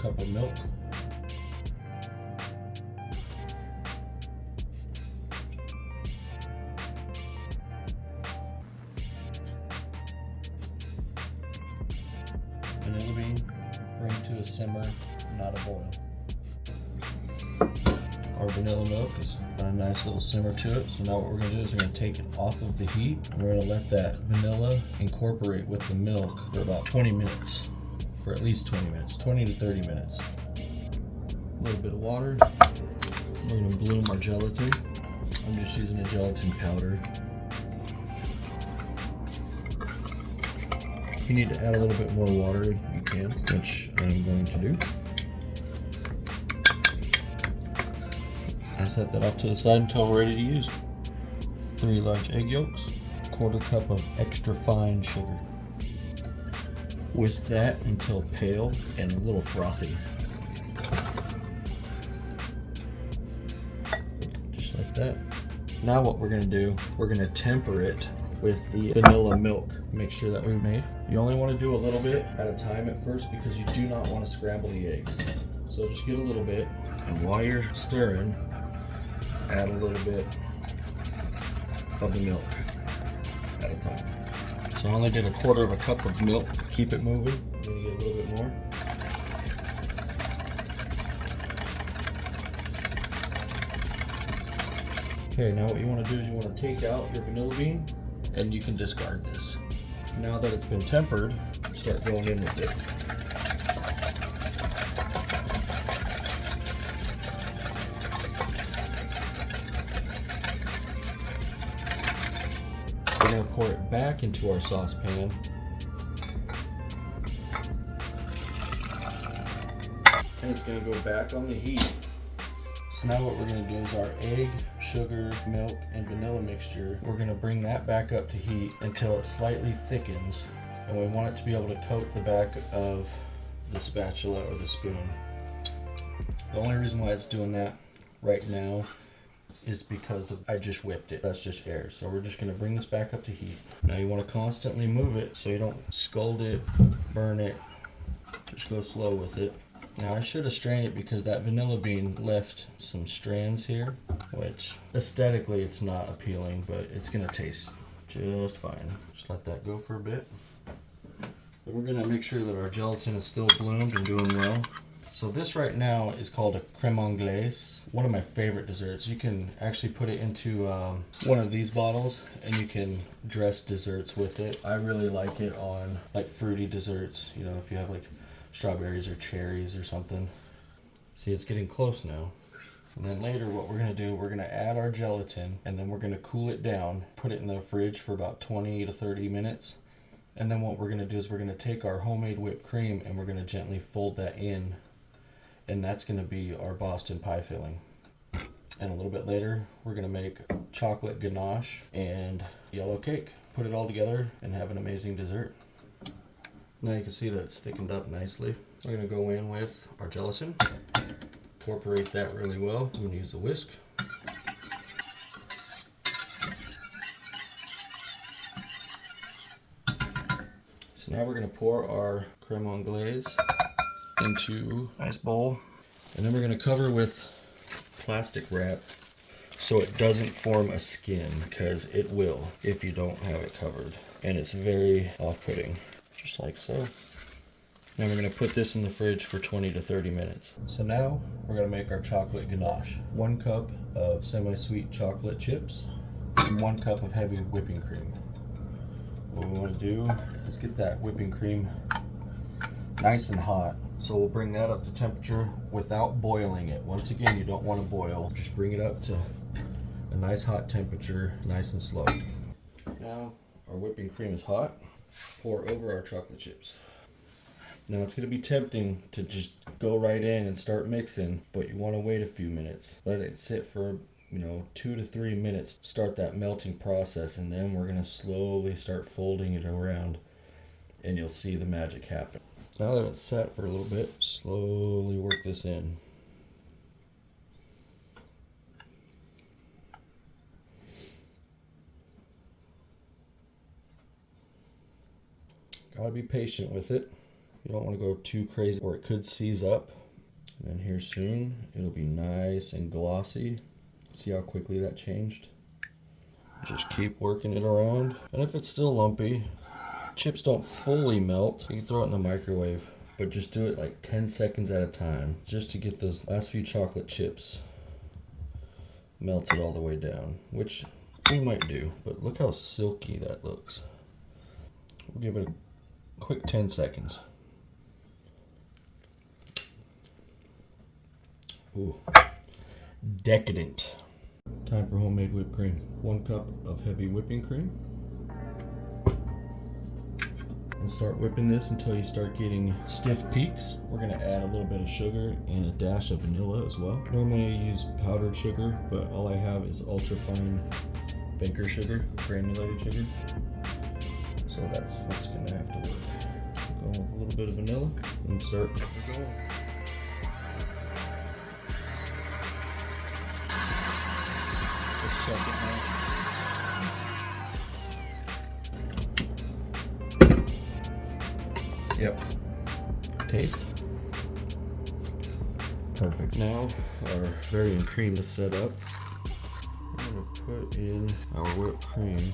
cup of milk. Vanilla bean, bring to a simmer, not a boil. Our vanilla milk has got a nice little simmer to it. So now what we're going to do is we're going to take it off of the heat. And we're going to let that vanilla incorporate with the milk for about 20 minutes. For at least 20 minutes, 20 to 30 minutes. A little bit of water. We're going to bloom our gelatin. I'm just using a gelatin powder. If you need to add a little bit more water, you can, which I'm going to do. I set that off to the side until we're ready to use. 3 large egg yolks, 1/4 cup of extra fine sugar. Whisk that until pale and a little frothy. Just like that. Now what we're going to do, we're going to temper it with the vanilla milk mixture that we made. You only want to do a little bit at a time at first because you do not want to scramble the eggs. So just get a little bit, and while you're stirring, add a little bit of the milk at a time. So I only did 1/4 cup of milk. Keep it moving. I'm gonna get a little bit more. Okay, now what you want to do is you want to take out your vanilla bean and you can discard this. Now that it's been tempered, start going in with it. We're going to pour it back into our saucepan. And it's going to go back on the heat. So now what we're going to do is our egg, sugar, milk, and vanilla mixture, we're going to bring that back up to heat until it slightly thickens. And we want it to be able to coat the back of the spatula or the spoon. The only reason why it's doing that right now is because I just whipped it. That's just air. So we're just going to bring this back up to heat. Now you want to constantly move it so you don't scald it, burn it. Just go slow with it. Now I should have strained it because that vanilla bean left some strands here, which aesthetically it's not appealing, but it's going to taste just fine. Just let that go for a bit. But we're going to make sure that our gelatin is still bloomed and doing well. So this right now is called a crème anglaise, one of my favorite desserts. You can actually put it into one of these bottles and you can dress desserts with it. I really like it on like fruity desserts, you know, if you have like strawberries or cherries or something. See, it's getting close now. And then later what we're going to do, we're going to add our gelatin and then we're going to cool it down, put it in the fridge for about 20 to 30 minutes. And then what we're going to do is we're going to take our homemade whipped cream and we're going to gently fold that in. And that's going to be our Boston pie filling. And a little bit later, we're going to make chocolate ganache and yellow cake. Put it all together and have an amazing dessert. Now you can see that it's thickened up nicely. We're going to go in with our gelatin. Incorporate that really well. I'm going to use the whisk. So now we're going to pour our crème anglaise into a nice bowl. And then we're going to cover with plastic wrap so it doesn't form a skin, because it will if you don't have it covered. And it's very off-putting. Just like so. Now we're going to put this in the fridge for 20 to 30 minutes. So now we're going to make our chocolate ganache. 1 cup of semi-sweet chocolate chips and 1 cup of heavy whipping cream. What we want to do is get that whipping cream nice and hot. So we'll bring that up to temperature without boiling it. Once again, you don't want to boil. Just bring it up to a nice hot temperature, nice and slow. Now our whipping cream is hot. Pour over our chocolate chips. Now it's going to be tempting to just go right in and start mixing, but you want to wait a few minutes. Let it sit for 2 to 3 minutes. Start that melting process, and then we're going to slowly start folding it around, and you'll see the magic happen. Now that it's set for a little bit, slowly work this in. Gotta be patient with it. You don't want to go too crazy or it could seize up. And then here soon, it'll be nice and glossy. See how quickly that changed? Just keep working it around. And if it's still lumpy, chips don't fully melt, you can throw it in the microwave, but just do it like 10 seconds at a time, just to get those last few chocolate chips melted all the way down, which we might do, but look how silky that looks. We'll give it a quick 10 seconds. Ooh, decadent. Time for homemade whipped cream. 1 cup of heavy whipping cream. And start whipping this until you start getting stiff peaks. We're gonna add a little bit of sugar and a dash of vanilla as well. Normally I use powdered sugar, but all I have is ultra fine baker sugar, granulated sugar. So that's what's gonna have to work. Go with a little bit of vanilla and start going. Let's check it now. Yep. Taste. Perfect. Now our varying cream is set up. We're gonna put in our whipped cream.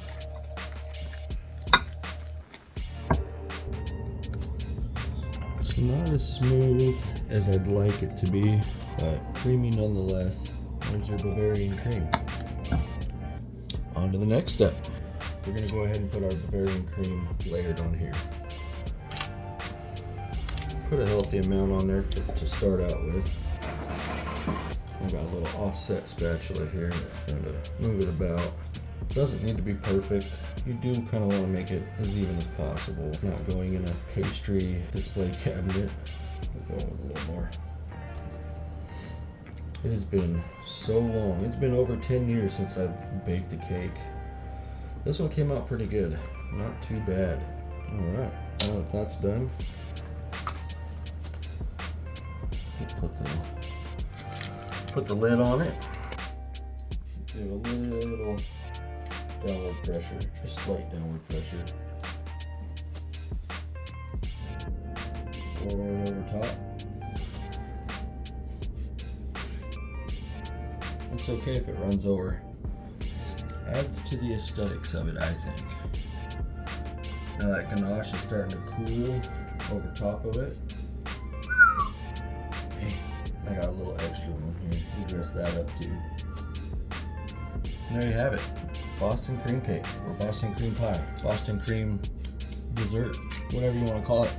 It's not as smooth as I'd like it to be, but creamy nonetheless. There's your Bavarian cream. On to the next step. We're gonna go ahead and put our Bavarian cream layered on here. Put a healthy amount on there to start out with. I've got a little offset spatula here. I'm going to move it about. Doesn't need to be perfect. You do kind of want to make it as even as possible. It's not going in a pastry display cabinet. We're going with a little more. It has been so long. It's been over 10 years since I've baked a cake. This one came out pretty good. Not too bad. All right, now that that's done, put the lid on it. Give a little downward pressure, just slight downward pressure. Pour it over top. It's okay if it runs over. Adds to the aesthetics of it, I think. Now that ganache is starting to cool over top of it. I got a little extra one here. You dress that up too. And there you have it. Boston cream cake or Boston cream pie. Boston cream dessert. Whatever you want to call it.